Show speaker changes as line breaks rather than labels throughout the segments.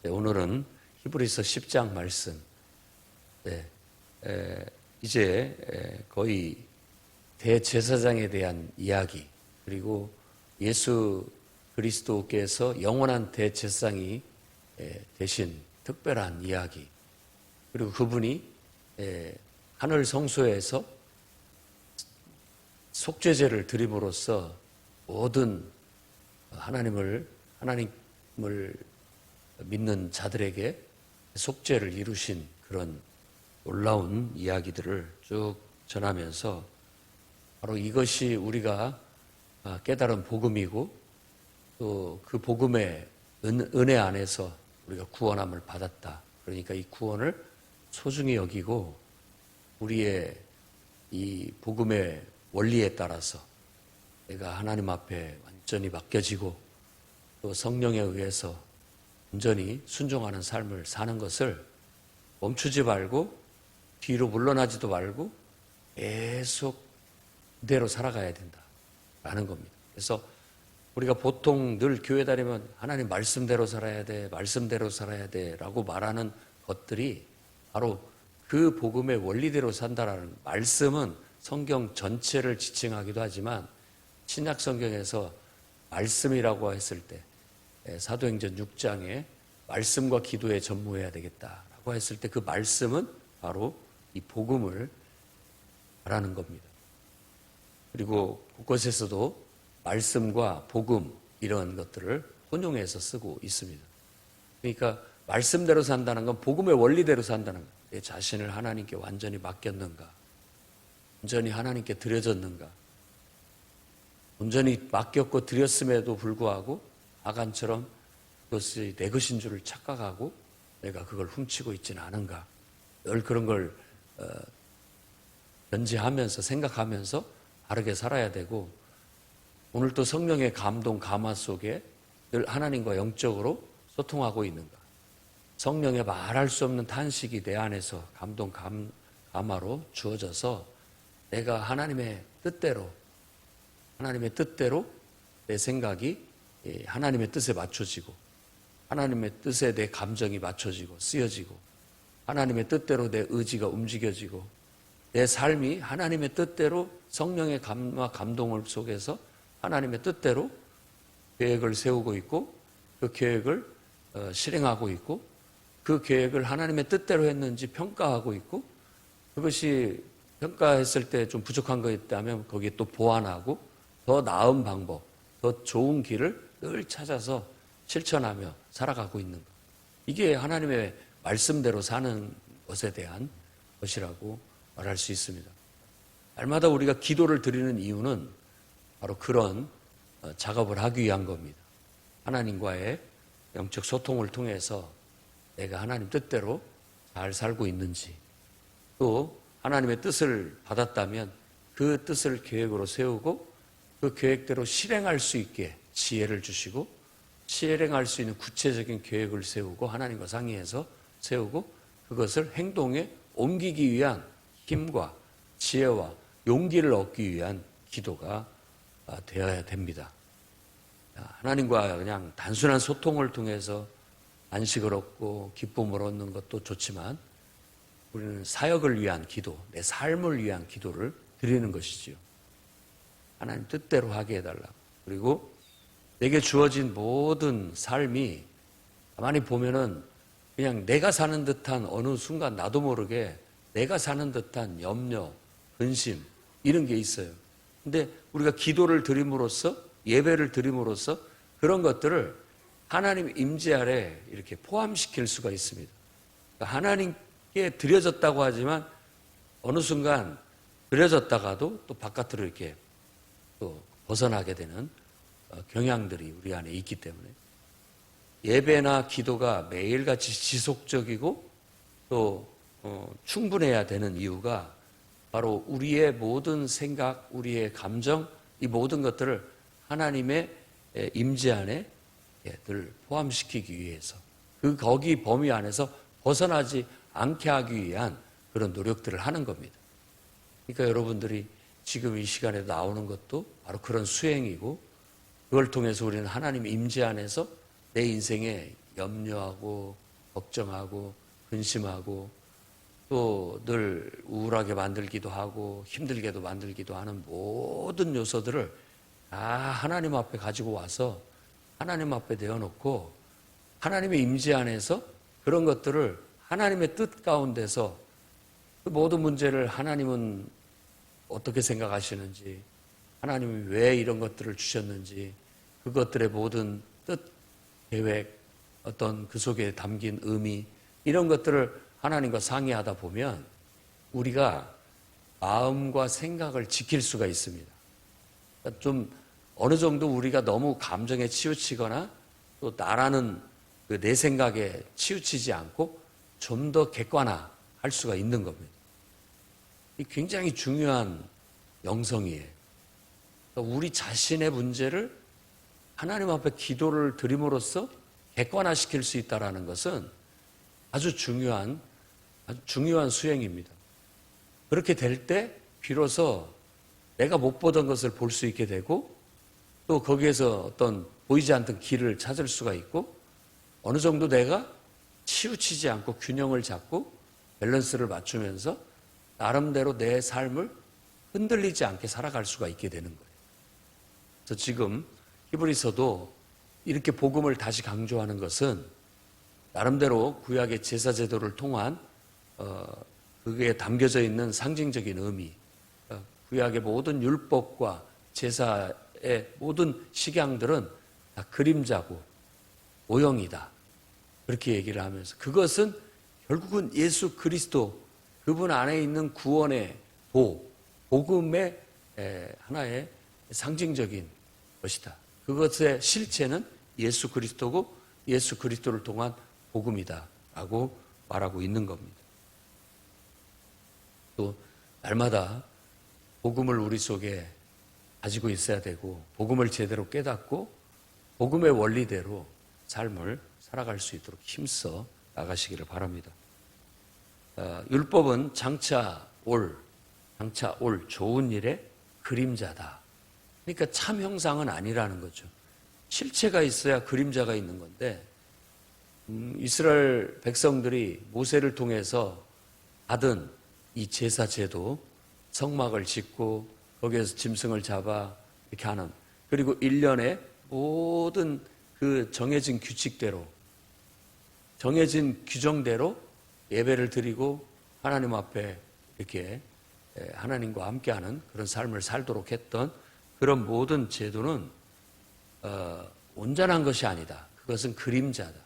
네, 오늘은 히브리서 10장 말씀. 네, 이제 거의 대제사장에 대한 이야기, 그리고 예수 그리스도께서 영원한 대제사장이 되신 특별한 이야기, 그리고 그분이 하늘 성소에서 속죄제를 드림으로써 모든 하나님을 믿는 자들에게 속죄를 이루신 그런 놀라운 이야기들을 쭉 전하면서 바로 이것이 우리가 깨달은 복음이고 또 그 복음의 은혜 안에서 우리가 구원함을 받았다. 그러니까 이 구원을 소중히 여기고 우리의 이 복음의 원리에 따라서 내가 하나님 앞에 완전히 맡겨지고 또 성령에 의해서 온전히 순종하는 삶을 사는 것을 멈추지 말고 뒤로 물러나지도 말고 계속 그대로 살아가야 된다라는 겁니다. 그래서 우리가 보통 늘 교회 다니면 하나님 말씀대로 살아야 돼, 말씀대로 살아야 돼 라고 말하는 것들이 바로 그 복음의 원리대로 산다라는, 말씀은 성경 전체를 지칭하기도 하지만 신약 성경에서 말씀이라고 했을 때 사도행전 6장에 말씀과 기도에 전무해야 되겠다라고 했을 때 그 말씀은 바로 이 복음을 말하는 겁니다. 그리고 곳곳에서도 말씀과 복음 이런 것들을 혼용해서 쓰고 있습니다. 그러니까 말씀대로 산다는 건 복음의 원리대로 산다는 거예요. 내 자신을 하나님께 완전히 맡겼는가? 온전히 하나님께 드려졌는가? 온전히 맡겼고 드렸음에도 불구하고 아간처럼 그것이 내 것인 줄을 착각하고 내가 그걸 훔치고 있지는 않은가? 늘 그런 걸 견지하면서 생각하면서 바르게 살아야 되고, 오늘 또 성령의 감동, 감화 속에 늘 하나님과 영적으로 소통하고 있는가? 성령의 말할 수 없는 탄식이 내 안에서 감동, 감화로 주어져서 내가 하나님의 뜻대로 내 생각이 하나님의 뜻에 맞춰지고, 하나님의 뜻에 내 감정이 맞춰지고 쓰여지고, 하나님의 뜻대로 내 의지가 움직여지고, 내 삶이 하나님의 뜻대로 성령의 감화 감동을 속에서 하나님의 뜻대로 계획을 세우고 있고, 그 계획을 실행하고 있고, 그 계획을 하나님의 뜻대로 했는지 평가하고 있고, 그것이 평가했을 때 좀 부족한 거 있다면 거기에 또 보완하고 더 나은 방법, 더 좋은 길을 늘 찾아서 실천하며 살아가고 있는 것. 이게 하나님의 말씀대로 사는 것에 대한 것이라고 말할 수 있습니다. 날마다 우리가 기도를 드리는 이유는 바로 그런 작업을 하기 위한 겁니다. 하나님과의 영적 소통을 통해서 내가 하나님 뜻대로 잘 살고 있는지, 또 하나님의 뜻을 받았다면 그 뜻을 계획으로 세우고 그 계획대로 실행할 수 있게 지혜를 주시고, 실행할 수 있는 구체적인 계획을 세우고 하나님과 상의해서 세우고 그것을 행동에 옮기기 위한 힘과 지혜와 용기를 얻기 위한 기도가 되어야 됩니다. 하나님과 그냥 단순한 소통을 통해서 안식을 얻고 기쁨을 얻는 것도 좋지만 우리는 사역을 위한 기도, 내 삶을 위한 기도를 드리는 것이지요. 하나님 뜻대로 하게 해달라고. 그리고 내게 주어진 모든 삶이 가만히 보면은 그냥 내가 사는 듯한, 어느 순간 나도 모르게 내가 사는 듯한 염려, 근심 이런 게 있어요. 근데 우리가 기도를 드림으로써, 예배를 드림으로써 그런 것들을 하나님 임재 아래 이렇게 포함시킬 수가 있습니다. 그러니까 하나님께 드려졌다고 하지만 어느 순간 드려졌다가도 또 바깥으로 이렇게 또 벗어나게 되는 경향들이 우리 안에 있기 때문에 예배나 기도가 매일같이 지속적이고 또 충분해야 되는 이유가 바로 우리의 모든 생각, 우리의 감정, 이 모든 것들을 하나님의 임재 안에 늘 포함시키기 위해서, 거기 범위 안에서 벗어나지 않게 하기 위한 그런 노력들을 하는 겁니다. 그러니까 여러분들이 지금 이 시간에 나오는 것도 바로 그런 수행이고, 그걸 통해서 우리는 하나님 임재 안에서 내 인생의 염려하고 걱정하고 근심하고 또 늘 우울하게 만들기도 하고 힘들게도 만들기도 하는 모든 요소들을 다 하나님 앞에 가지고 와서 하나님 앞에 내어놓고 하나님의 임재 안에서 그런 것들을 하나님의 뜻 가운데서 그 모든 문제를 하나님은 어떻게 생각하시는지, 하나님이 왜 이런 것들을 주셨는지, 그것들의 모든 뜻, 계획, 어떤 그 속에 담긴 의미, 이런 것들을 하나님과 상의하다 보면 우리가 마음과 생각을 지킬 수가 있습니다. 그러니까 좀 어느 정도 우리가 너무 감정에 치우치거나 또 나라는 그 내 생각에 치우치지 않고 좀 더 객관화할 수가 있는 겁니다. 이 굉장히 중요한 영성이에요. 그러니까 우리 자신의 문제를 하나님 앞에 기도를 드림으로써 객관화시킬 수 있다는 것은 아주 중요한 수행입니다. 그렇게 될 때 비로소 내가 못 보던 것을 볼 수 있게 되고 또 거기에서 어떤 보이지 않던 길을 찾을 수가 있고 어느 정도 내가 치우치지 않고 균형을 잡고 밸런스를 맞추면서 나름대로 내 삶을 흔들리지 않게 살아갈 수가 있게 되는 거예요. 그래서 지금 히브리서도 이렇게 복음을 다시 강조하는 것은 나름대로 구약의 제사 제도를 통한 그게 담겨져 있는 상징적인 의미, 구약의 모든 율법과 제사의 모든 식양들은 다 그림자고 모형이다. 그렇게 얘기를 하면서 그것은 결국은 예수 그리스도 그분 안에 있는 구원의 복음의 하나의 상징적인 것이다. 그것의 실체는 예수 그리스도고 예수 그리스도를 통한 복음이다라고 말하고 있는 겁니다. 또 날마다 복음을 우리 속에 가지고 있어야 되고 복음을 제대로 깨닫고 복음의 원리대로 삶을 살아갈 수 있도록 힘써 나가시기를 바랍니다. 율법은 장차 올 좋은 일의 그림자다. 그러니까 참 형상은 아니라는 거죠. 실체가 있어야 그림자가 있는 건데 이스라엘 백성들이 모세를 통해서 받은 이 제사 제도, 성막을 짓고 거기에서 짐승을 잡아 이렇게 하는, 그리고 1년에 모든 그 정해진 규칙대로 정해진 규정대로 예배를 드리고 하나님 앞에 이렇게 하나님과 함께하는 그런 삶을 살도록 했던 그런 모든 제도는 온전한 것이 아니다. 그것은 그림자다.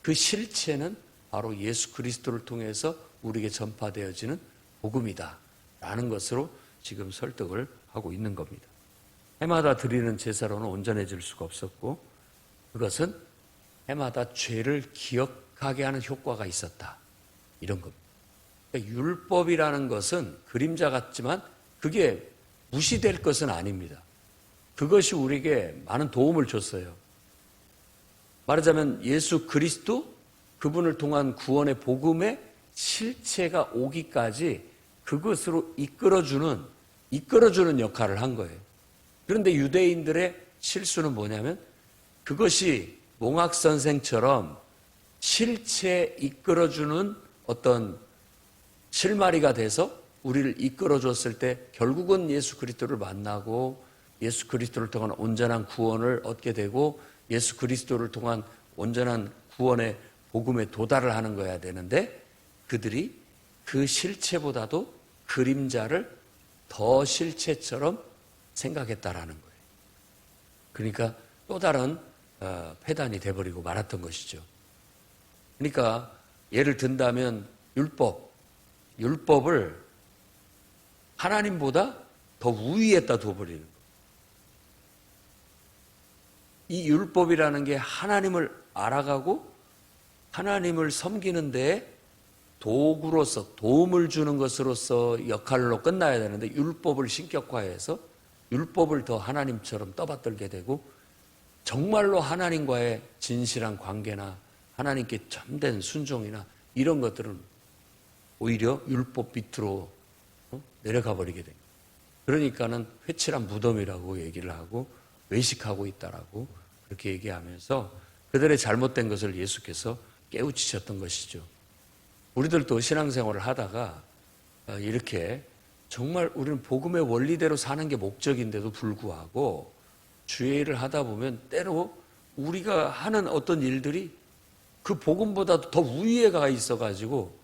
그 실체는 바로 예수 그리스도를 통해서 우리에게 전파되어지는 복음이다 라는 것으로 지금 설득을 하고 있는 겁니다. 해마다 드리는 제사로는 온전해질 수가 없었고 그것은 해마다 죄를 기억하게 하는 효과가 있었다. 이런 겁니다. 그러니까 율법이라는 것은 그림자 같지만 그게 무시될 것은 아닙니다. 그것이 우리에게 많은 도움을 줬어요. 말하자면 예수 그리스도 그분을 통한 구원의 복음의 실체가 오기까지 그것으로 이끌어주는 역할을 한 거예요. 그런데 유대인들의 실수는 뭐냐면 그것이 몽학선생처럼 실체 이끌어주는 어떤 실마리가 돼서 우리를 이끌어줬을 때 결국은 예수 그리스도를 만나고 예수 그리스도를 통한 온전한 구원을 얻게 되고 예수 그리스도를 통한 온전한 구원의 복음에 도달을 하는 거야 되는데 그들이 그 실체보다도 그림자를 더 실체처럼 생각했다라는 거예요. 그러니까 또 다른 폐단이 돼버리고 말았던 것이죠. 그러니까 예를 든다면 율법을 하나님보다 더 우위에다 둬버리는 거예요. 이 율법이라는 게 하나님을 알아가고 하나님을 섬기는 데에 도구로서 도움을 주는 것으로서 역할로 끝나야 되는데 율법을 신격화해서 율법을 더 하나님처럼 떠받들게 되고 정말로 하나님과의 진실한 관계나 하나님께 참된 순종이나 이런 것들은 오히려 율법 밑으로 내려가 버리게 됩니다. 그러니까는 회칠한 무덤이라고 얘기를 하고 외식하고 있다라고 그렇게 얘기하면서 그들의 잘못된 것을 예수께서 깨우치셨던 것이죠. 우리들도 신앙생활을 하다가 이렇게 정말 우리는 복음의 원리대로 사는 게 목적인데도 불구하고 주의 일을 하다 보면 때로 우리가 하는 어떤 일들이 그 복음보다도 더 위에 가 있어가지고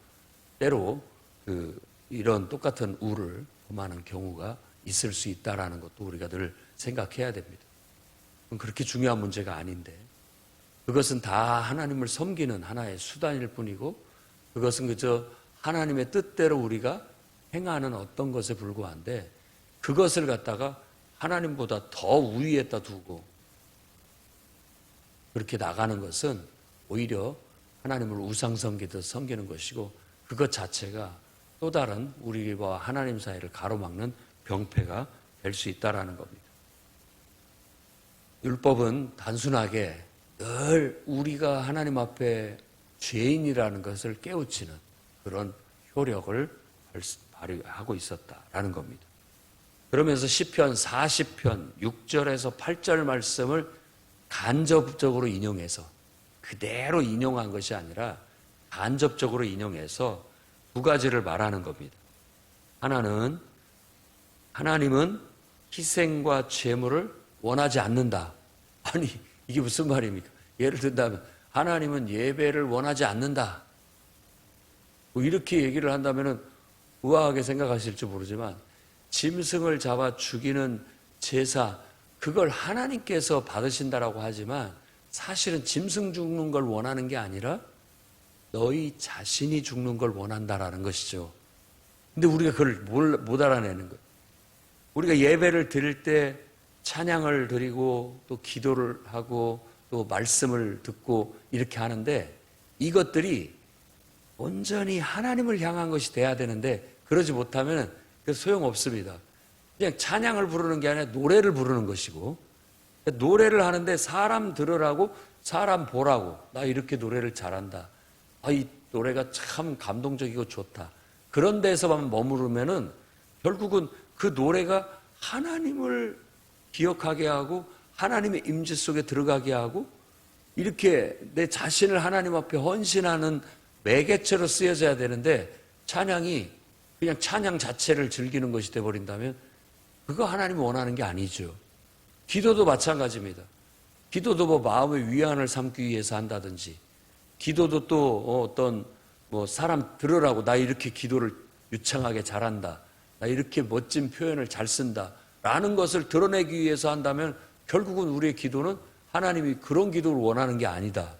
때로 이런 똑같은 우를 범하는 경우가 있을 수 있다라는 것도 우리가 늘 생각해야 됩니다. 그렇게 중요한 문제가 아닌데 그것은 다 하나님을 섬기는 하나의 수단일 뿐이고 그것은 그저 하나님의 뜻대로 우리가 행하는 어떤 것에 불과한데 그것을 갖다가 하나님보다 더 위에다 두고 그렇게 나가는 것은 오히려 하나님을 우상 섬기듯 섬기는 것이고 그것 자체가 또 다른 우리와 하나님 사이를 가로막는 병폐가 될 수 있다라는 겁니다. 율법은 단순하게 늘 우리가 하나님 앞에 죄인이라는 것을 깨우치는 그런 효력을 발휘하고 있었다라는 겁니다. 그러면서 시편 40편 6절에서 8절 말씀을 간접적으로 인용해서 그대로 인용한 것이 아니라 간접적으로 인용해서 두 가지를 말하는 겁니다. 하나님은 희생과 제물을 원하지 않는다. 아니 이게 무슨 말입니까? 예를 든다면 하나님은 예배를 원하지 않는다. 뭐 이렇게 얘기를 한다면 우아하게 생각하실지 모르지만 짐승을 잡아 죽이는 제사 그걸 하나님께서 받으신다라고 하지만 사실은 짐승 죽는 걸 원하는 게 아니라 너희 자신이 죽는 걸 원한다라는 것이죠. 근데 우리가 그걸 못 알아내는 거예요. 우리가 예배를 드릴 때 찬양을 드리고 또 기도를 하고 또 말씀을 듣고 이렇게 하는데 이것들이 온전히 하나님을 향한 것이 돼야 되는데 그러지 못하면 소용없습니다. 그냥 찬양을 부르는 게 아니라 노래를 부르는 것이고 노래를 하는데 사람 들으라고 사람 보라고 나 이렇게 노래를 잘한다. 이 노래가 참 감동적이고 좋다. 그런 데서만 머무르면은 결국은 그 노래가 하나님을 기억하게 하고 하나님의 임재 속에 들어가게 하고 이렇게 내 자신을 하나님 앞에 헌신하는 매개체로 쓰여져야 되는데 찬양이 그냥 찬양 자체를 즐기는 것이 되어버린다면 그거 하나님이 원하는 게 아니죠. 기도도 마찬가지입니다. 기도도 뭐 마음의 위안을 삼기 위해서 한다든지 기도도 또 어떤 사람 들으라고 나 이렇게 기도를 유창하게 잘한다. 나 이렇게 멋진 표현을 잘 쓴다. 라는 것을 드러내기 위해서 한다면 결국은 우리의 기도는 하나님이 그런 기도를 원하는 게 아니다.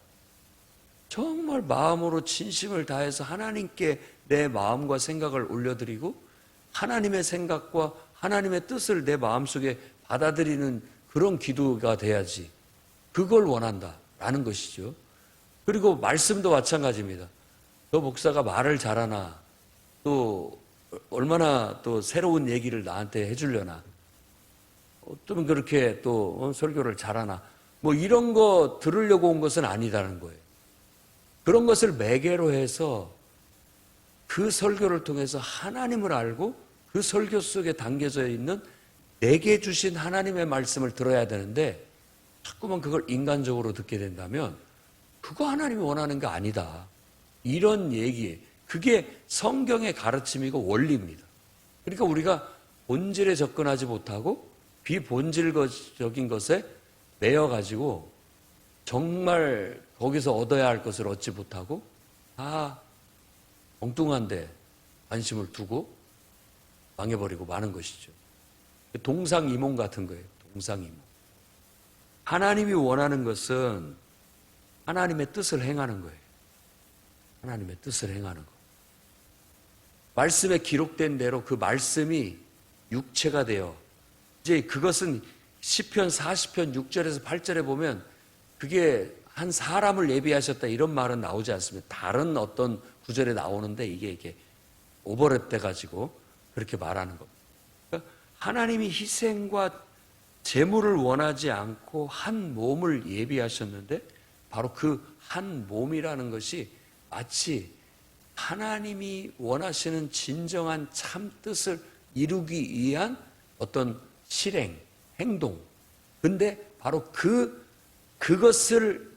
정말 마음으로 진심을 다해서 하나님께 내 마음과 생각을 올려드리고 하나님의 생각과 하나님의 뜻을 내 마음속에 받아들이는 그런 기도가 돼야지. 그걸 원한다라는 것이죠. 그리고 말씀도 마찬가지입니다. 너 목사가 말을 잘하나 또 얼마나 또 새로운 얘기를 나한테 해주려나 어쩌면 그렇게 또 설교를 잘하나 뭐 이런 거 들으려고 온 것은 아니다는 거예요. 그런 것을 매개로 해서 그 설교를 통해서 하나님을 알고 그 설교 속에 담겨져 있는 내게 주신 하나님의 말씀을 들어야 되는데 자꾸만 그걸 인간적으로 듣게 된다면 그거 하나님이 원하는 게 아니다. 이런 얘기, 그게 성경의 가르침이고 원리입니다. 그러니까 우리가 본질에 접근하지 못하고 비본질적인 것에 매여가지고 정말 거기서 얻어야 할 것을 얻지 못하고 엉뚱한데 관심을 두고 망해버리고 마는 것이죠. 동상이몽 같은 거예요. 동상이몽. 하나님이 원하는 것은 하나님의 뜻을 행하는 거예요. 하나님의 뜻을 행하는 거. 말씀에 기록된 대로 그 말씀이 육체가 되어 이제 그것은 시편 40편 6절에서 8절에 보면 그게 한 사람을 예비하셨다 이런 말은 나오지 않습니다. 다른 어떤 구절에 나오는데 이게 오버랩 돼가지고 그렇게 말하는 겁니다. 그러니까 하나님이 희생과 제물을 원하지 않고 한 몸을 예비하셨는데 바로 그 한 몸이라는 것이 마치 하나님이 원하시는 진정한 참 뜻을 이루기 위한 어떤 실행, 행동. 근데 바로 그것을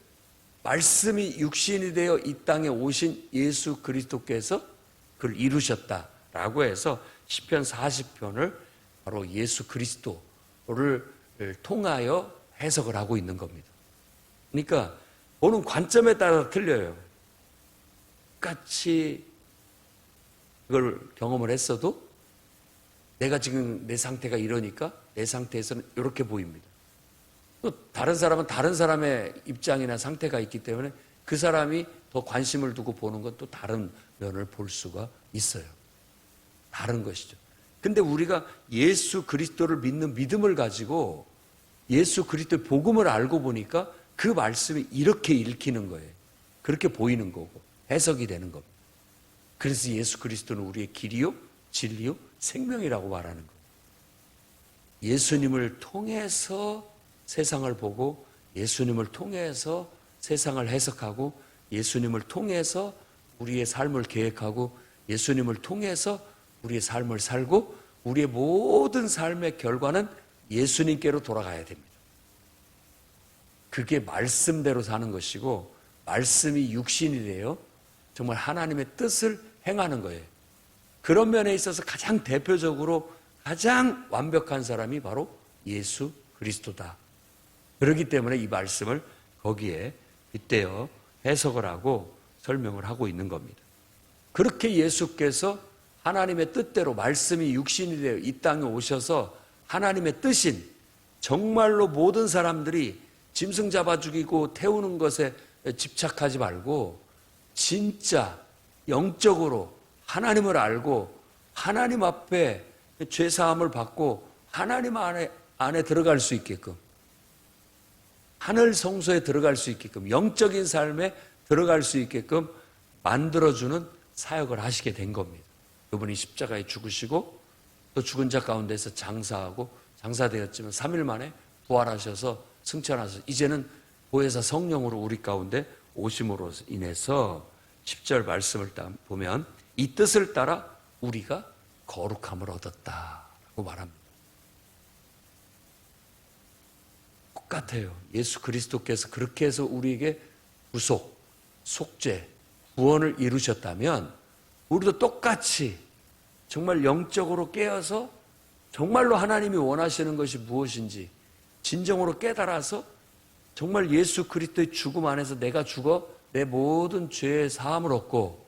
말씀이 육신이 되어 이 땅에 오신 예수 그리스도께서 그를 이루셨다라고 해서 시편 40편을 바로 예수 그리스도를 통하여 해석을 하고 있는 겁니다. 그러니까 보는 관점에 따라 틀려요. 똑같이 그걸 경험을 했어도 내가 지금 내 상태가 이러니까 내 상태에서는 이렇게 보입니다. 또 다른 사람은 다른 사람의 입장이나 상태가 있기 때문에 그 사람이 더 관심을 두고 보는 건 또 다른 면을 볼 수가 있어요. 다른 것이죠. 근데 우리가 예수 그리스도를 믿는 믿음을 가지고 예수 그리스도의 복음을 알고 보니까 그 말씀이 이렇게 읽히는 거예요. 그렇게 보이는 거고 해석이 되는 겁니다. 그래서 예수 그리스도는 우리의 길이요, 진리요, 생명이라고 말하는 거예요. 예수님을 통해서 세상을 보고 예수님을 통해서 세상을 해석하고 예수님을 통해서 우리의 삶을 계획하고 예수님을 통해서 우리의 삶을 살고 우리의 모든 삶의 결과는 예수님께로 돌아가야 됩니다. 그게 말씀대로 사는 것이고 말씀이 육신이 되어 정말 하나님의 뜻을 행하는 거예요. 그런 면에 있어서 가장 대표적으로 가장 완벽한 사람이 바로 예수 그리스도다. 그렇기 때문에 이 말씀을 거기에 빗대어 해석을 하고 설명을 하고 있는 겁니다. 그렇게 예수께서 하나님의 뜻대로 말씀이 육신이 되어 이 땅에 오셔서 하나님의 뜻인 정말로 모든 사람들이 짐승 잡아 죽이고 태우는 것에 집착하지 말고 진짜 영적으로 하나님을 알고 하나님 앞에 죄사함을 받고 하나님 안에 들어갈 수 있게끔 하늘 성소에 들어갈 수 있게끔 영적인 삶에 들어갈 수 있게끔 만들어주는 사역을 하시게 된 겁니다. 그분이 십자가에 죽으시고 또 죽은 자 가운데서 장사하고 장사되었지만 3일 만에 부활하셔서 승천하셔서 이제는 보혜사 성령으로 우리 가운데 오심으로 인해서 10절 말씀을 보면 이 뜻을 따라 우리가 거룩함을 얻었다라고 말합니다. 똑같아요. 예수 그리스도께서 그렇게 해서 우리에게 구속, 속죄, 구원을 이루셨다면 우리도 똑같이 정말 영적으로 깨어서 정말로 하나님이 원하시는 것이 무엇인지 진정으로 깨달아서 정말 예수 그리스도의 죽음 안에서 내가 죽어 내 모든 죄의 사함을 얻고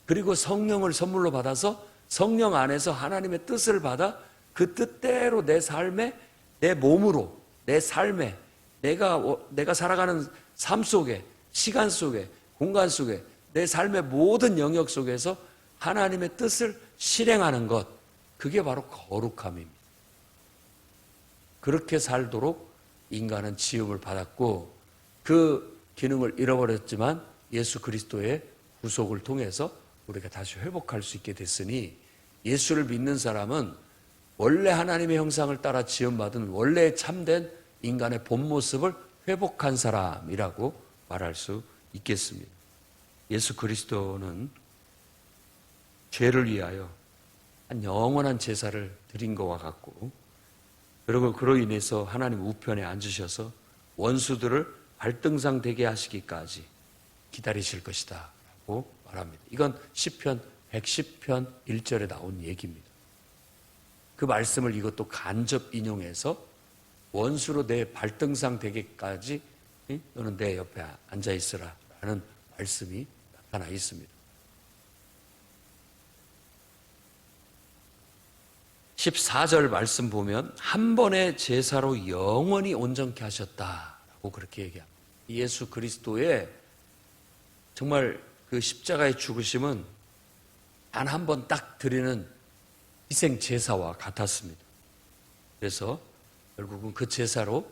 그리고 성령을 선물로 받아서 성령 안에서 하나님의 뜻을 받아 그 뜻대로 내 삶에 내 몸으로 내 삶에 내가 살아가는 삶 속에 시간 속에 공간 속에 내 삶의 모든 영역 속에서 하나님의 뜻을 실행하는 것 그게 바로 거룩함입니다. 그렇게 살도록 인간은 지음을 받았고 그 기능을 잃어버렸지만 예수 그리스도의 구속을 통해서 우리가 다시 회복할 수 있게 됐으니 예수를 믿는 사람은 원래 하나님의 형상을 따라 지음받은 원래 참된 인간의 본 모습을 회복한 사람이라고 말할 수 있겠습니다. 예수 그리스도는 죄를 위하여 한 영원한 제사를 드린 것과 같고 그리고 그로 인해서 하나님 우편에 앉으셔서 원수들을 발등상 되게 하시기까지 기다리실 것이다 라고 말합니다. 이건 시편 110편 1절에 나온 얘기입니다. 그 말씀을 이것도 간접 인용해서 원수로 내 발등상 되기까지 너는 내 옆에 앉아 있으라 라는 말씀이 나타나 있습니다. 14절 말씀 보면 한 번의 제사로 영원히 온전케 하셨다라고 그렇게 얘기합니다. 예수 그리스도의 정말 그 십자가의 죽으심은 단 한 번 딱 드리는 희생 제사와 같았습니다. 그래서 결국은 그 제사로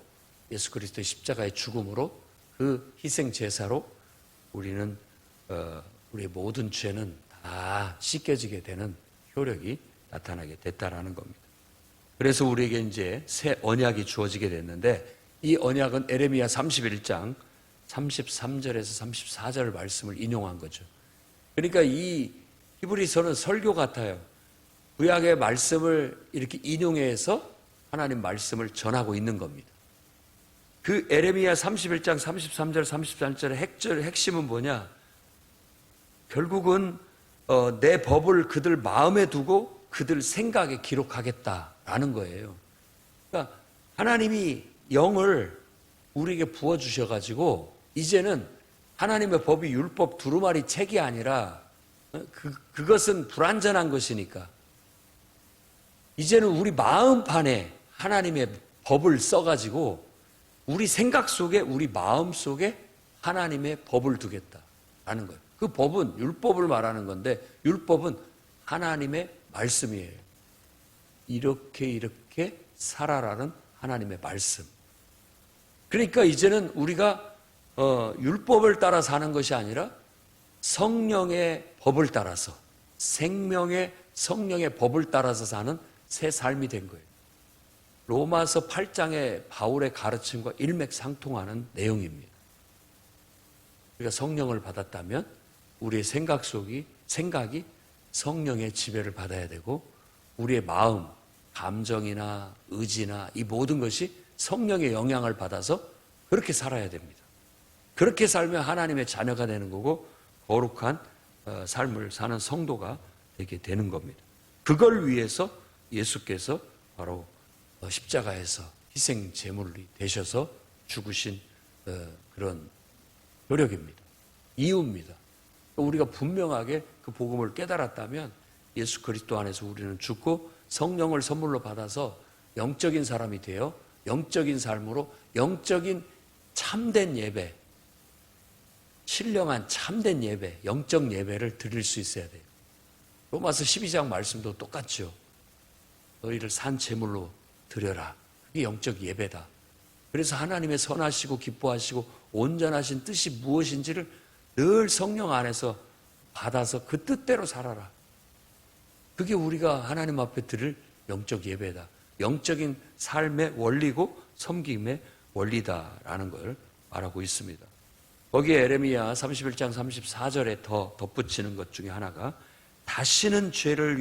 예수 그리스도의 십자가의 죽음으로 그 희생 제사로 우리는 우리의 모든 죄는 다 씻겨지게 되는 효력이 나타나게 됐다라는 겁니다. 그래서 우리에게 이제 새 언약이 주어지게 됐는데 이 언약은 에레미야 31장 33절에서 34절 말씀을 인용한 거죠. 그러니까 이 히브리서는 설교 같아요. 구약의 말씀을 이렇게 인용해서 하나님 말씀을 전하고 있는 겁니다. 그 에레미야 31장 33절 34절의 핵심은 뭐냐? 결국은 내 법을 그들 마음에 두고 그들 생각에 기록하겠다라는 거예요. 그러니까 하나님이 영을 우리에게 부어주셔가지고 이제는 하나님의 법이 율법 두루마리 책이 아니라 그것은 불완전한 것이니까 이제는 우리 마음판에 하나님의 법을 써가지고 우리 생각 속에 우리 마음 속에 하나님의 법을 두겠다라는 거예요. 그 법은 율법을 말하는 건데 율법은 하나님의 말씀이에요. 이렇게 살아라는 하나님의 말씀. 그러니까 이제는 우리가 율법을 따라 사는 것이 아니라 성령의 법을 따라서 생명의 성령의 법을 따라서 사는 새 삶이 된 거예요. 로마서 8장의 바울의 가르침과 일맥상통하는 내용입니다. 우리가 성령을 받았다면 우리의 생각이 성령의 지배를 받아야 되고 우리의 마음, 감정이나 의지나 이 모든 것이 성령의 영향을 받아서 그렇게 살아야 됩니다. 그렇게 살면 하나님의 자녀가 되는 거고 거룩한 삶을 사는 성도가 되게 되는 겁니다. 그걸 위해서 예수께서 바로 십자가에서 희생 제물이 되셔서 죽으신 그런 노력입니다. 이유입니다. 우리가 분명하게 그 복음을 깨달았다면 예수 그리스도 안에서 우리는 죽고 성령을 선물로 받아서 영적인 사람이 되어 영적인 삶으로 영적인 참된 예배, 신령한 참된 예배, 영적 예배를 드릴 수 있어야 돼요. 로마서 12장 말씀도 똑같죠. 너희를 산 제물로 드려라. 그게 영적 예배다. 그래서 하나님의 선하시고 기뻐하시고 온전하신 뜻이 무엇인지를 늘 성령 안에서 받아서 그 뜻대로 살아라. 그게 우리가 하나님 앞에 드릴 영적 예배다. 영적인 삶의 원리고 섬김의 원리다라는 걸 말하고 있습니다. 거기에 에레미야 31장 34절에 더 덧붙이는 것 중에 하나가 다시는 죄를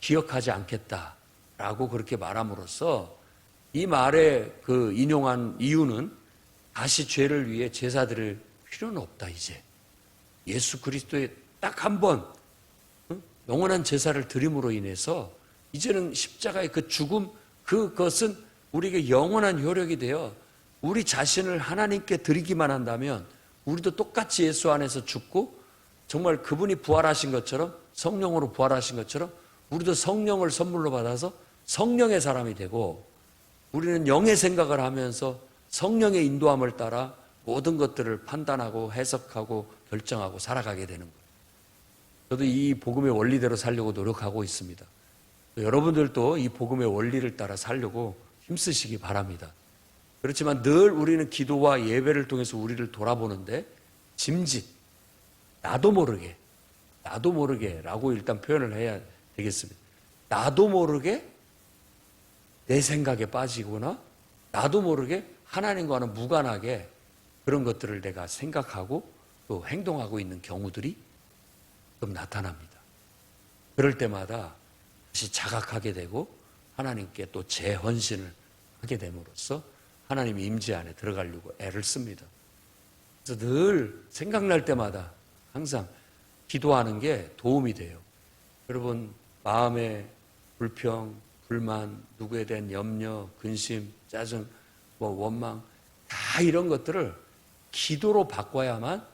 기억하지 않겠다라고 그렇게 말함으로써 이 말에 그 인용한 이유는 다시 죄를 위해 제사 드릴 필요는 없다. 이제 예수 그리스도의 딱 한 번 영원한 제사를 드림으로 인해서 이제는 십자가의 그 죽음 그것은 우리에게 영원한 효력이 되어 우리 자신을 하나님께 드리기만 한다면 우리도 똑같이 예수 안에서 죽고 정말 그분이 부활하신 것처럼 성령으로 부활하신 것처럼 우리도 성령을 선물로 받아서 성령의 사람이 되고 우리는 영의 생각을 하면서 성령의 인도함을 따라 모든 것들을 판단하고 해석하고 결정하고 살아가게 되는 거예요. 저도 이 복음의 원리대로 살려고 노력하고 있습니다. 여러분들도 이 복음의 원리를 따라 살려고 힘쓰시기 바랍니다. 그렇지만 늘 우리는 기도와 예배를 통해서 우리를 돌아보는데 짐짓, 나도 모르게 라고 일단 표현을 해야 되겠습니다. 나도 모르게 내 생각에 빠지거나 나도 모르게 하나님과는 무관하게 그런 것들을 내가 생각하고 또 행동하고 있는 경우들이 좀 나타납니다. 그럴 때마다 다시 자각하게 되고 하나님께 또 재헌신을 하게 됨으로써 하나님의 임재 안에 들어가려고 애를 씁니다. 그래서 늘 생각날 때마다 항상 기도하는 게 도움이 돼요. 여러분 마음의 불평, 불만, 누구에 대한 염려, 근심, 짜증, 원망 다 이런 것들을 기도로 바꿔야만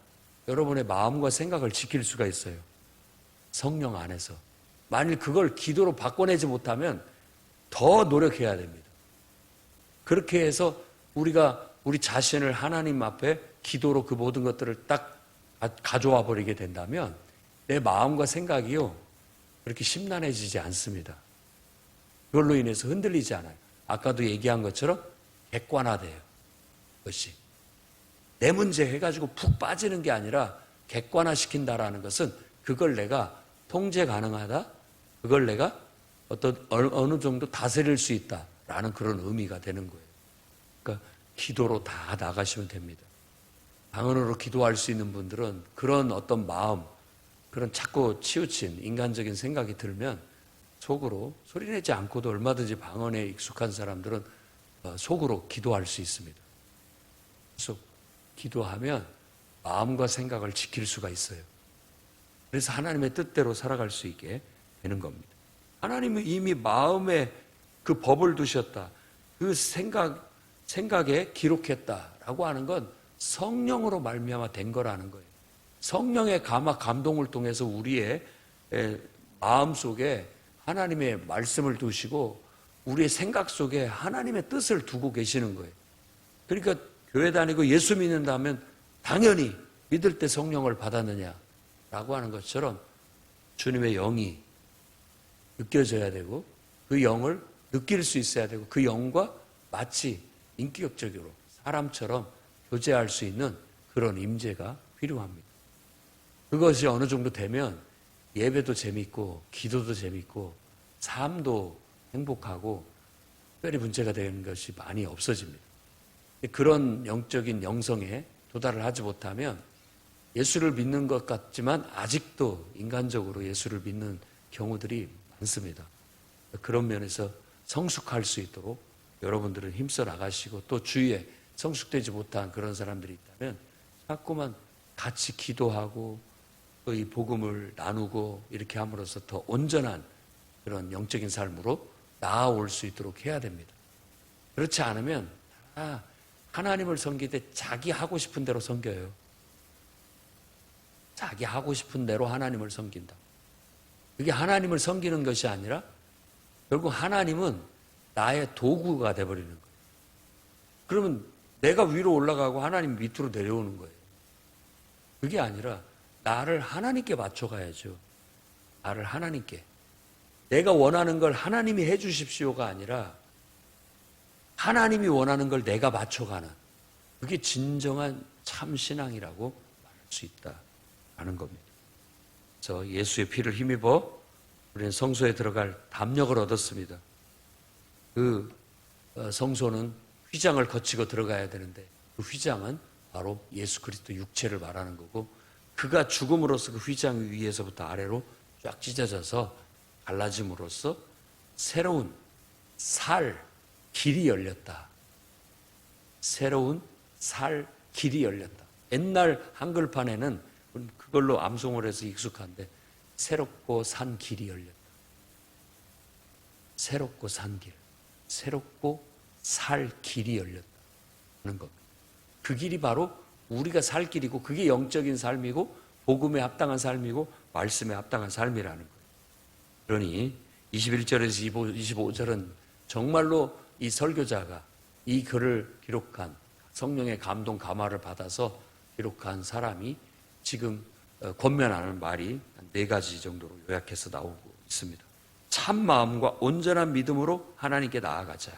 여러분의 마음과 생각을 지킬 수가 있어요. 성령 안에서. 만일 그걸 기도로 바꿔내지 못하면 더 노력해야 됩니다. 그렇게 해서 우리가 우리 자신을 하나님 앞에 기도로 그 모든 것들을 딱 가져와 버리게 된다면 내 마음과 생각이요 그렇게 심란해지지 않습니다. 그걸로 인해서 흔들리지 않아요. 아까도 얘기한 것처럼 객관화돼요. 그것이 내 문제 해가지고 푹 빠지는 게 아니라 객관화시킨다라는 것은 그걸 내가 통제 가능하다, 그걸 내가 어느 정도 다스릴 수 있다라는 그런 의미가 되는 거예요. 그러니까 기도로 다 나가시면 됩니다. 방언으로 기도할 수 있는 분들은 그런 어떤 마음, 그런 자꾸 치우친 인간적인 생각이 들면 속으로 소리내지 않고도 얼마든지 방언에 익숙한 사람들은 속으로 기도할 수 있습니다. 계속 기도하면 마음과 생각을 지킬 수가 있어요. 그래서 하나님의 뜻대로 살아갈 수 있게 되는 겁니다. 하나님은 이미 마음에 그 법을 두셨다. 그 생각에 기록했다라고 하는 건 성령으로 말미암아 된 거라는 거예요. 성령의 감동을 통해서 우리의 마음 속에 하나님의 말씀을 두시고 우리의 생각 속에 하나님의 뜻을 두고 계시는 거예요. 그러니까 교회 다니고 예수 믿는다면 당연히 믿을 때 성령을 받았느냐라고 하는 것처럼 주님의 영이 느껴져야 되고 그 영을 느낄 수 있어야 되고 그 영과 마치 인격적으로 사람처럼 교제할 수 있는 그런 임재가 필요합니다. 그것이 어느 정도 되면 예배도 재밌고 기도도 재밌고 삶도 행복하고 특별히 문제가 되는 것이 많이 없어집니다. 그런 영적인 영성에 도달을 하지 못하면 예수를 믿는 것 같지만 아직도 인간적으로 예수를 믿는 경우들이 많습니다. 그런 면에서 성숙할 수 있도록 여러분들은 힘써 나가시고 또 주위에 성숙되지 못한 그런 사람들이 있다면 자꾸만 같이 기도하고 또 이 복음을 나누고 이렇게 함으로써 더 온전한 그런 영적인 삶으로 나아올 수 있도록 해야 됩니다. 그렇지 않으면 하나님을 섬길 때 자기 하고 싶은 대로 섬겨요. 자기 하고 싶은 대로 하나님을 섬긴다. 그게 하나님을 섬기는 것이 아니라 결국 하나님은 나의 도구가 돼버리는 거예요. 그러면 내가 위로 올라가고 하나님 밑으로 내려오는 거예요. 그게 아니라 나를 하나님께 맞춰가야죠. 나를 하나님께. 내가 원하는 걸 하나님이 해주십시오가 아니라 하나님이 원하는 걸 내가 맞춰가는 그게 진정한 참신앙이라고 말할 수 있다는 겁니다. 그래서 예수의 피를 힘입어 우리는 성소에 들어갈 담력을 얻었습니다. 그 성소는 휘장을 거치고 들어가야 되는데 그 휘장은 바로 예수 그리스도 육체를 말하는 거고 그가 죽음으로써 그 휘장 위에서부터 아래로 쫙 찢어져서 갈라짐으로써 새로운 살 길이 열렸다. 새로운 살 길이 열렸다. 옛날 한글판에는 그걸로 암송을 해서 익숙한데 새롭고 산 길이 열렸다. 새롭고 산 길. 새롭고 살 길이 열렸다는 겁니다. 그 길이 바로 우리가 살 길이고 그게 영적인 삶이고 복음에 합당한 삶이고 말씀에 합당한 삶이라는 거예요. 그러니 21절에서 25절은 정말로 이 설교자가 이 글을 기록한 성령의 감동 감화를 받아서 기록한 사람이 지금 권면하는 말이 한 4가지 정도로 요약해서 나오고 있습니다. 참 마음과 온전한 믿음으로 하나님께 나아가자.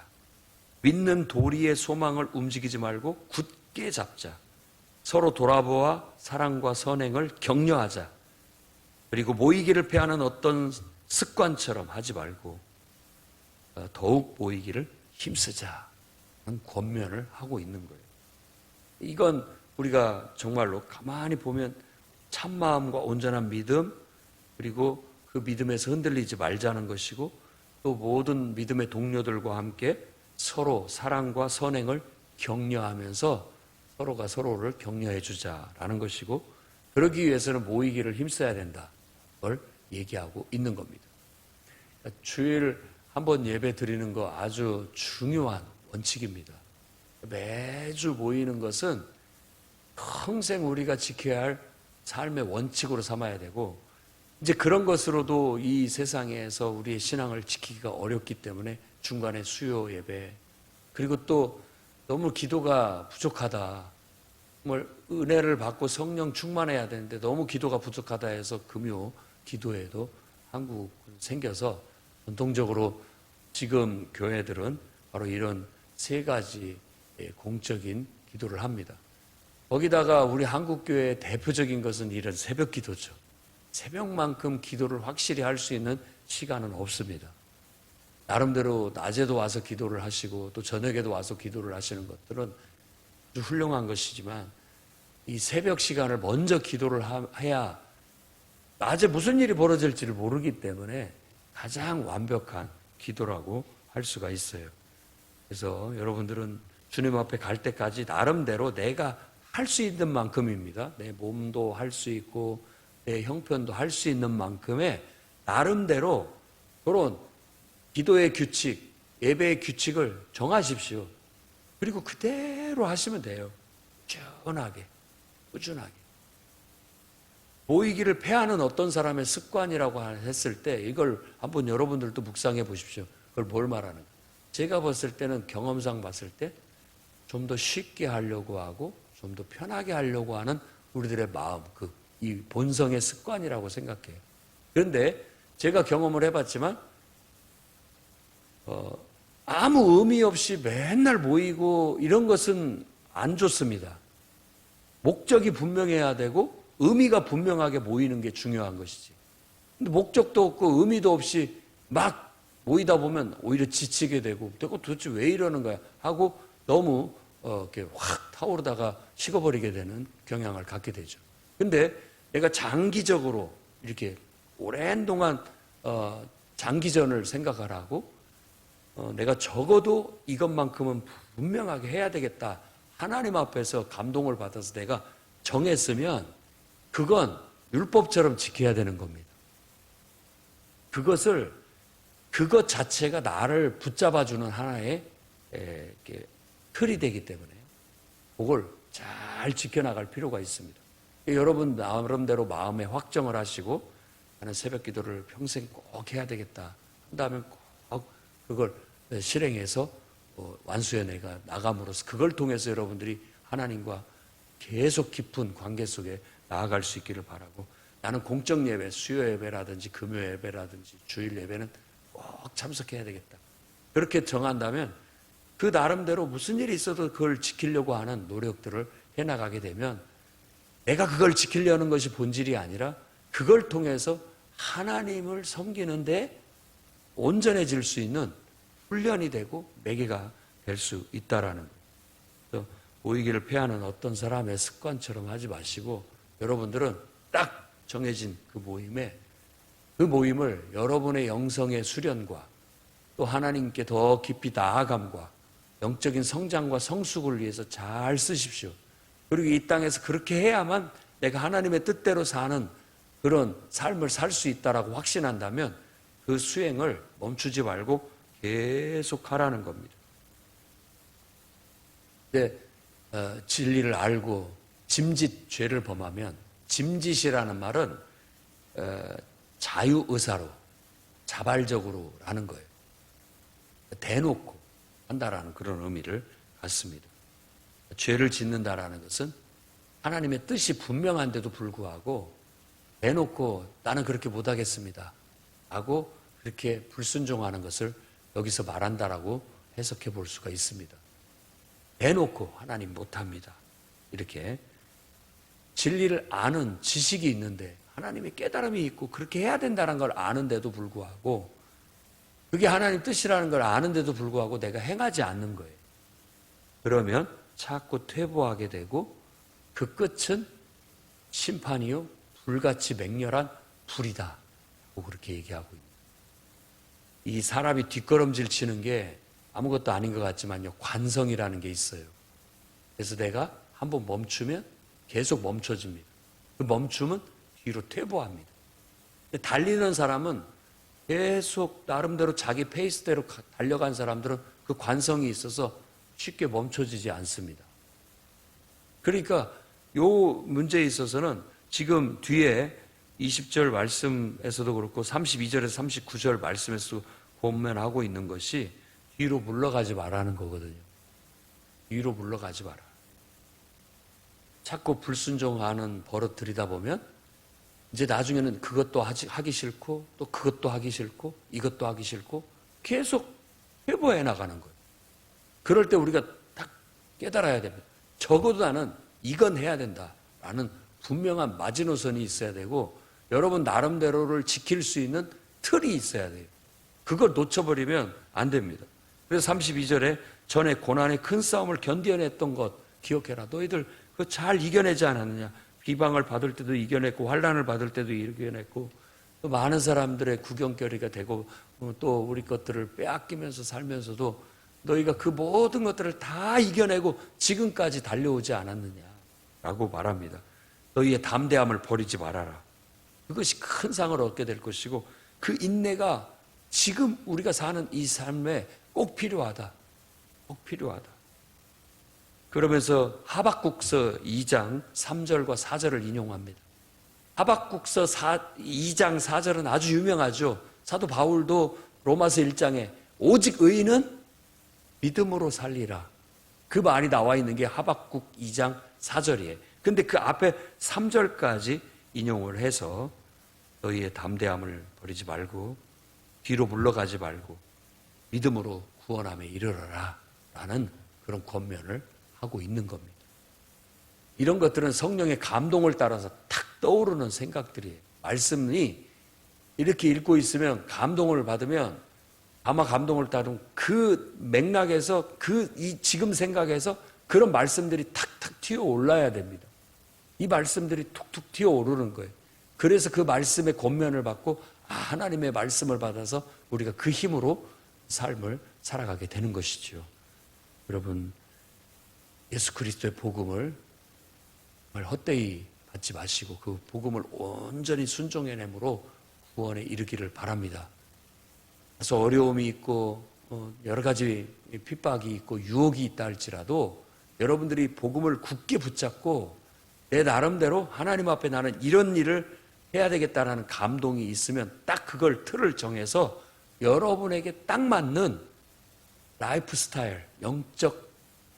믿는 도리의 소망을 움직이지 말고 굳게 잡자. 서로 돌아보아 사랑과 선행을 격려하자. 그리고 모이기를 패하는 어떤 습관처럼 하지 말고 더욱 모이기를 힘쓰자는 권면을 하고 있는 거예요. 이건 우리가 정말로 가만히 보면 참마음과 온전한 믿음 그리고 그 믿음에서 흔들리지 말자는 것이고 또 모든 믿음의 동료들과 함께 서로 사랑과 선행을 격려하면서 서로가 서로를 격려해 주자라는 것이고 그러기 위해서는 모이기를 힘써야 된다. 걸 얘기하고 있는 겁니다. 주일 한번 예배 드리는 거 아주 중요한 원칙입니다. 매주 모이는 것은 평생 우리가 지켜야 할 삶의 원칙으로 삼아야 되고 이제 그런 것으로도 이 세상에서 우리의 신앙을 지키기가 어렵기 때문에 중간에 수요 예배 그리고 또 너무 기도가 부족하다. 정말 은혜를 받고 성령 충만해야 되는데 너무 기도가 부족하다 해서 금요 기도회도 한국 생겨서 전통적으로 지금 교회들은 바로 이런 3가지 공적인 기도를 합니다. 거기다가 우리 한국교회의 대표적인 것은 이런 새벽 기도죠. 새벽만큼 기도를 확실히 할 수 있는 시간은 없습니다. 나름대로 낮에도 와서 기도를 하시고 또 저녁에도 와서 기도를 하시는 것들은 아주 훌륭한 것이지만 이 새벽 시간을 먼저 기도를 해야 낮에 무슨 일이 벌어질지를 모르기 때문에 가장 완벽한 기도라고 할 수가 있어요. 그래서 여러분들은 주님 앞에 갈 때까지 나름대로 내가 할 수 있는 만큼입니다. 내 몸도 할 수 있고 내 형편도 할 수 있는 만큼의 나름대로 그런 기도의 규칙, 예배의 규칙을 정하십시오. 그리고 그대로 하시면 돼요. 꾸준하게. 모이기를 패하는 어떤 사람의 습관이라고 했을 때 이걸 한번 여러분들도 묵상해 보십시오. 그걸 뭘 말하는가? 제가 봤을 때는 경험상 봤을 때 좀 더 쉽게 하려고 하고 좀 더 편하게 하려고 하는 우리들의 마음, 이 본성의 습관이라고 생각해요. 그런데 제가 경험을 해봤지만 아무 의미 없이 맨날 모이고 이런 것은 안 좋습니다. 목적이 분명해야 되고 의미가 분명하게 모이는 게 중요한 것이지. 근데 목적도 없고 의미도 없이 막 모이다 보면 오히려 지치게 되고 내가 도대체 왜 이러는 거야 하고 너무 이렇게 확 타오르다가 식어버리게 되는 경향을 갖게 되죠. 근데 내가 장기적으로 이렇게 오랜 동안 장기전을 생각하라고 내가 적어도 이것만큼은 분명하게 해야 되겠다. 하나님 앞에서 감동을 받아서 내가 정했으면 그건 율법처럼 지켜야 되는 겁니다. 그것 자체가 나를 붙잡아주는 하나의 틀이 되기 때문에 그걸 잘 지켜나갈 필요가 있습니다. 여러분 나름대로 마음에 확정을 하시고 나는 새벽 기도를 평생 꼭 해야 되겠다 한다면 꼭 그걸 실행해서 완수해 내가 나감으로써 그걸 통해서 여러분들이 하나님과 계속 깊은 관계 속에 나아갈 수 있기를 바라고, 나는 공적 예배, 수요 예배라든지 금요 예배라든지 주일 예배는 꼭 참석해야 되겠다. 그렇게 정한다면 그 나름대로 무슨 일이 있어도 그걸 지키려고 하는 노력들을 해나가게 되면 내가 그걸 지키려는 것이 본질이 아니라 그걸 통해서 하나님을 섬기는데 온전해질 수 있는 훈련이 되고 매개가 될 수 있다라는 거예요. 모이기를 패하는 어떤 사람의 습관처럼 하지 마시고 여러분들은 딱 정해진 그 모임을 여러분의 영성의 수련과 또 하나님께 더 깊이 나아감과 영적인 성장과 성숙을 위해서 잘 쓰십시오. 그리고 이 땅에서 그렇게 해야만 내가 하나님의 뜻대로 사는 그런 삶을 살 수 있다라고 확신한다면 그 수행을 멈추지 말고 계속 하라는 겁니다. 근데 진리를 알고 짐짓 죄를 범하면, 짐짓이라는 말은 자유의사로 자발적으로 라는 거예요. 대놓고 한다라는 그런 의미를 갖습니다. 죄를 짓는다라는 것은 하나님의 뜻이 분명한데도 불구하고 대놓고 나는 그렇게 못하겠습니다 하고 그렇게 불순종하는 것을 여기서 말한다라고 해석해 볼 수가 있습니다. 대놓고 하나님 못합니다 이렇게 진리를 아는 지식이 있는데, 하나님의 깨달음이 있고 그렇게 해야 된다는 걸 아는데도 불구하고, 그게 하나님 뜻이라는 걸 아는데도 불구하고 내가 행하지 않는 거예요. 그러면 자꾸 퇴보하게 되고 그 끝은 심판이요 불같이 맹렬한 불이다 라고 그렇게 얘기하고 있습니다. 이 사람이 뒷걸음질 치는 게 아무것도 아닌 것 같지만요, 관성이라는 게 있어요. 그래서 내가 한번 멈추면 계속 멈춰집니다. 그 멈춤은 뒤로 퇴보합니다. 달리는 사람은 계속 나름대로 자기 페이스대로 달려간 사람들은 그 관성이 있어서 쉽게 멈춰지지 않습니다. 그러니까 이 문제에 있어서는 지금 뒤에 20절 말씀에서도 그렇고 32절에서 39절 말씀에서도 고면하고 있는 것이 뒤로 물러가지 말라는 거거든요. 뒤로 물러가지 마라. 자꾸 불순종하는 버릇 들이다 보면 이제 나중에는 그것도 하기 싫고 또 그것도 하기 싫고 이것도 하기 싫고 계속 회복해 나가는 거예요. 그럴 때 우리가 딱 깨달아야 됩니다. 적어도 나는 이건 해야 된다라는 분명한 마지노선이 있어야 되고 여러분 나름대로를 지킬 수 있는 틀이 있어야 돼요. 그걸 놓쳐버리면 안 됩니다. 그래서 32절에 전에 고난의 큰 싸움을 견뎌냈던 것 기억해라. 너희들 그거 잘 이겨내지 않았느냐. 비방을 받을 때도 이겨냈고 환난을 받을 때도 이겨냈고 또 많은 사람들의 구경거리가 되고 또 우리 것들을 빼앗기면서 살면서도 너희가 그 모든 것들을 다 이겨내고 지금까지 달려오지 않았느냐라고 말합니다. 너희의 담대함을 버리지 말아라. 그것이 큰 상을 얻게 될 것이고 그 인내가 지금 우리가 사는 이 삶에 꼭 필요하다. 꼭 필요하다. 그러면서 하박국서 2장 3절과 4절을 인용합니다. 하박국서 2장 4절은 아주 유명하죠. 사도 바울도 로마서 1장에 오직 의인은 믿음으로 살리라. 그 말이 나와 있는 게 하박국 2장 4절이에요. 근데 그 앞에 3절까지 인용을 해서 너희의 담대함을 버리지 말고 뒤로 물러가지 말고 믿음으로 구원함에 이르러라 라는 그런 권면을 하고 있는 겁니다. 이런 것들은 성령의 감동을 따라서 탁 떠오르는 생각들이에요. 말씀이 이렇게 읽고 있으면 감동을 받으면 아마 감동을 따른 그 맥락에서 이 지금 생각에서 그런 말씀들이 탁탁 튀어 올라야 됩니다. 이 말씀들이 툭툭 튀어 오르는 거예요. 그래서 그 말씀의 권면을 받고 하나님의 말씀을 받아서 우리가 그 힘으로 삶을 살아가게 되는 것이죠. 여러분, 예수 그리스도의 복음을 정말 헛되이 받지 마시고 그 복음을 온전히 순종해냄으로 구원에 이르기를 바랍니다. 그래서 어려움이 있고 여러 가지 핍박이 있고 유혹이 있다 할지라도 여러분들이 복음을 굳게 붙잡고 내 나름대로 하나님 앞에 나는 이런 일을 해야 되겠다라는 감동이 있으면 딱 그걸 틀을 정해서 여러분에게 딱 맞는 라이프 스타일, 영적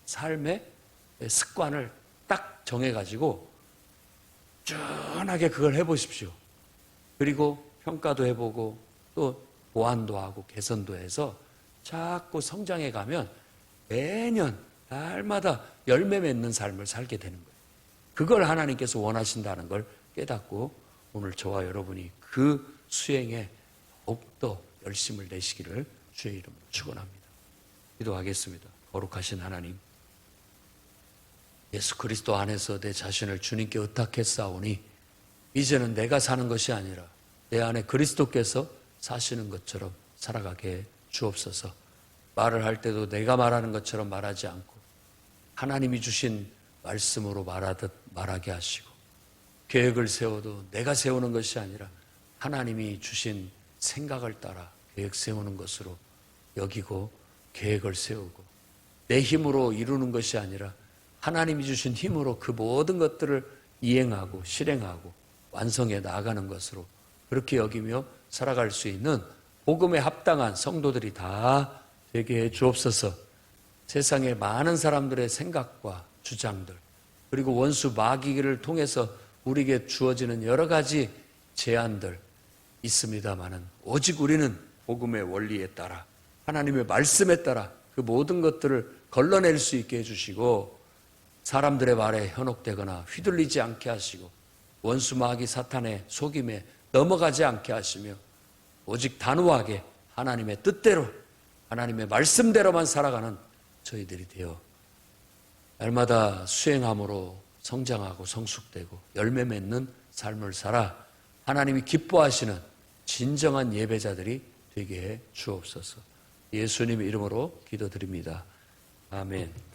삶의 습관을 딱 정해가지고 꾸준하게 그걸 해보십시오. 그리고 평가도 해보고 또 보완도 하고 개선도 해서 자꾸 성장해 가면 매년 날마다 열매 맺는 삶을 살게 되는 거예요. 그걸 하나님께서 원하신다는 걸 깨닫고 오늘 저와 여러분이 그 수행에 더욱더 열심을 내시기를 주의 이름으로 축원합니다. 기도하겠습니다. 거룩하신 하나님, 예수 그리스도 안에서 내 자신을 주님께 의탁했사오니 이제는 내가 사는 것이 아니라 내 안에 그리스도께서 사시는 것처럼 살아가게 주옵소서. 말을 할 때도 내가 말하는 것처럼 말하지 않고 하나님이 주신 말씀으로 말하듯 말하게 하시고, 계획을 세워도 내가 세우는 것이 아니라 하나님이 주신 생각을 따라 계획 세우는 것으로 여기고 계획을 세우고, 내 힘으로 이루는 것이 아니라 하나님이 주신 힘으로 그 모든 것들을 이행하고 실행하고 완성해 나아가는 것으로 그렇게 여기며 살아갈 수 있는 복음에 합당한 성도들이 다 되게 해 주옵소서. 세상의 많은 사람들의 생각과 주장들, 그리고 원수 마귀를 통해서 우리에게 주어지는 여러 가지 제안들 있습니다마는 오직 우리는 복음의 원리에 따라 하나님의 말씀에 따라 그 모든 것들을 걸러낼 수 있게 해주시고, 사람들의 말에 현혹되거나 휘둘리지 않게 하시고 원수 마귀 사탄의 속임에 넘어가지 않게 하시며 오직 단호하게 하나님의 뜻대로 하나님의 말씀대로만 살아가는 저희들이 되어 날마다 수행함으로 성장하고 성숙되고 열매 맺는 삶을 살아 하나님이 기뻐하시는 진정한 예배자들이 되게 해 주옵소서. 예수님 이름으로 기도드립니다. 아멘.